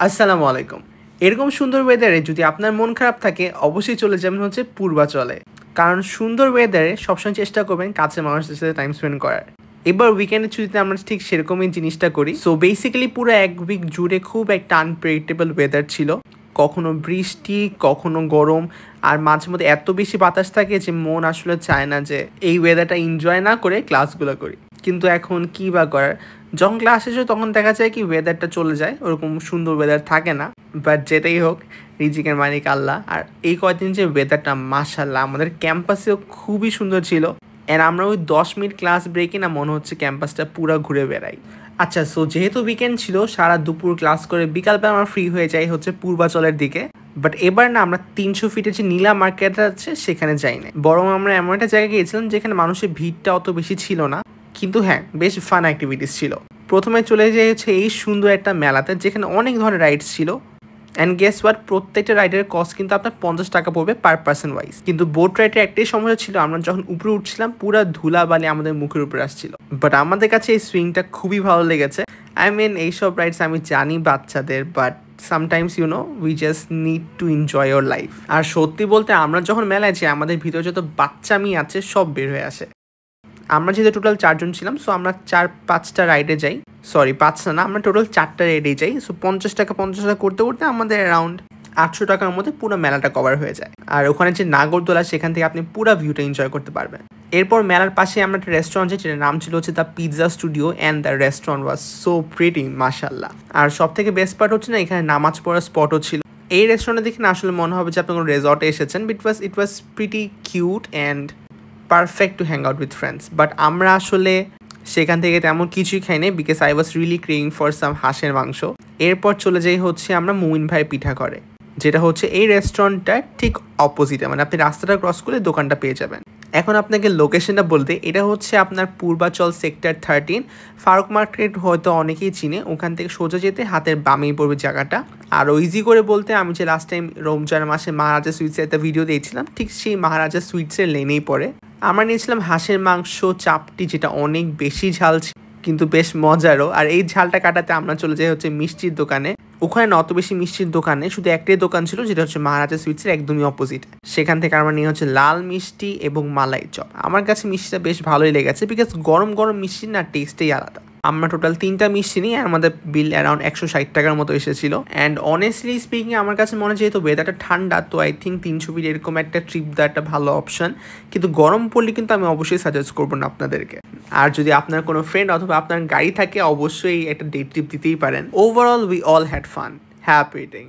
আসসালামু আলাইকুম। এরকম সুন্দর ওয়েদারে যদি আপনার মন খারাপ থাকে অবশ্যই চলে যাবেন হচ্ছে পূর্বাচলে। কারণ সুন্দর ওয়েদারে সবসময় চেষ্টা করবেন কাছের মানুষদের সাথে টাইম স্পেন্ড করার। এবার উইকেন্ডের ছুটিতে আমরা ঠিক সেরকমই জিনিসটা করি। সো বেসিক্যালি পুরো এক উইক জুড়ে খুব একটা আনপ্রেডিক্টেবল ওয়েদার ছিল। কখনো বৃষ্টি, কখনো গরম, আর মাঝে মধ্যে এত বেশি বাতাস থাকে যে মন আসলে চায় না যে এই ওয়েদারটা এনজয় না করে ক্লাসগুলো করি। কিন্তু এখন কী বা করার, যখন ক্লাস শেষ হয় তখন দেখা যায় কি ওয়েদারটা চলে যায়, ওরকম সুন্দর ওয়েদার থাকে না। বাট যেটাই হোক, রিজিকের মালিক আল্লাহ। আর এই কয়েকদিন যে ওয়েদারটা মাশাআল্লাহ আমাদের ক্যাম্পাসেও খুবই সুন্দর ছিল। আর আমরা ওই 10 মিনিট ক্লাস ব্রেকে না মনে হচ্ছে ক্যাম্পাসটা পুরো ঘুরে বেড়াই। আচ্ছা, সো যেহেতু উইকেন্ড ছিল সারা দুপুর ক্লাস করে বিকালবেলা আমরা ফ্রি হয়ে যাই হচ্ছে পূর্বাচলের দিকে। বাট এবার না আমরা 300 ফিটের যে নীলা মার্কেট আছে সেখানে যাই না, বরং আমরা এমন একটা জায়গায় গিয়েছিলাম যেখানে মানুষের ভিড়টা অত বেশি ছিল না, কিন্তু হ্যাঁ বেশ ফান অ্যাক্টিভিটিস ছিল। প্রথমে চলে যাই হচ্ছে এই সুন্দর একটা মেলাতে যেখানে অনেক ধরনের রাইডস ছিল। অ্যান্ড গেস ওয়াট, প্রত্যেকটা রাইডের কস্ট কিন্তু আপনার 50 টাকা পড়বে পার পার্সন ওয়াইজ। কিন্তু বোট রাইডের একটাই সমস্যা ছিল, আমরা যখন উপরে উঠছিলাম পুরো ধুলাবালি আমাদের মুখের উপরে আসছিল। বাট আমাদের কাছে এই সুইংটা খুবই ভালো লেগেছে। আই মিন এইসব রাইডস আমি জানি বাচ্চাদের, but sometimes we just need to enjoy your life. আর সত্যি বলতে আমরা যখন মেলায় যাই আমাদের ভিতরে যত বাচ্চামি আছে সব বের হয়ে আসে। আমরা যেহেতু টোটাল 4 জন ছিলাম, সো আমরা 4-5টা রাইডে যাই। সরি, 5টা না, আমরা টোটাল 4টা রাইডে যাই। সো 50 টাকা করতে করতে আমাদের অ্যারাউন্ড 800 টাকার মধ্যে পুরো মেলাটা কভার হয়ে যায়। আর ওখানে যে নাগরদোলা, সেখান থেকে আপনি পুরো ভিউটা এনজয় করতে পারবেন। এরপর মেলার পাশে আমরা একটা রেস্টুরেন্ট আছে, যেটার নাম ছিল হচ্ছে the pizza studio, and the restaurant was so pretty মাশাআল্লাহ। আর সব থেকে বেস্ট পার্ট হচ্ছে না, এখানে নামাজ পড়ার স্পটও ছিল। এই রেস্টুরেন্টে দেখে না আসলে মনে হবে যে আপনি কোনো রেজর্টে এসেছেন। It was pretty cute and perfect to hang out with friends. But আমরা আসলে সেখান থেকে তেমন কিছুই খাই নাই, because I was really craving for some হাঁসের মাংস। এরপর চলে যাই হচ্ছে আমরা মুমিন ভাইয়ের পিঠা করে, যেটা হচ্ছে এই রেস্টুরেন্টটার ঠিক অপোজিটে, মানে আপনি রাস্তাটা ক্রস করে দোকানটা পেয়ে যাবেন। এখন আপনাকে লোকেশনটা বলতে, এটা হচ্ছে আপনার পূর্বাচল সেক্টর 13, ফারুক মার্কেট হয়তো অনেকেই চিনে। ওখান থেকে সোজা যেতে হাতের বামেই পড়বে জায়গাটা। আর ইজি করে বলতে, আমি যে লাস্ট টাইম রমজান মাসে মহারাজা সুইটসের একটা ভিডিও দিয়েছিলাম, ঠিক সেই মহারাজা সুইটসের লেনেই পড়ে। আমরা নিয়েছিলাম হাঁসের মাংস চাপটি, যেটা অনেক বেশি ঝাল ছিল কিন্তু বেশ মজারও। আর এই ঝালটা কাটাতে আমরা চলে যাই হচ্ছে মিষ্টির দোকানে। ওখানে না অত বেশি মিষ্টির দোকানে, শুধু একটাই দোকান ছিল যেটা হচ্ছে মহারাজা সুইটসের একদমই অপোজিট। সেখান থেকে আমরা নিয়ে হচ্ছে লাল মিষ্টি এবং মালাই চপ। আমার কাছে মিষ্টিটা বেশ ভালোই লেগেছে, বিকজ গরম গরম মিষ্টির না টেস্টেই আলাদা। আমরা টোটাল 3টা মিষ্টি নিই, আর আমাদের বিল অ্যারাউন্ড 160 টাকার মতো এসেছিল। অ্যান্ড অনেস্টলি স্পিকিং আমার কাছে মনে হয় যেহেতু ওয়েদারটা ঠান্ডা, তো আই থিঙ্ক 300 ফিট এরকম একটা ট্রিপ দেওয়া একটা ভালো অপশন। কিন্তু গরম পড়লে কিন্তু আমি অবশ্যই সাজেস্ট করবো না আপনাদেরকে। আর যদি আপনার কোনো ফ্রেন্ড অথবা আপনার গাড়ি থাকে, অবশ্যই একটা ডে ট্রিপ দিতেই পারেন। Overall we all had fun, happy eating.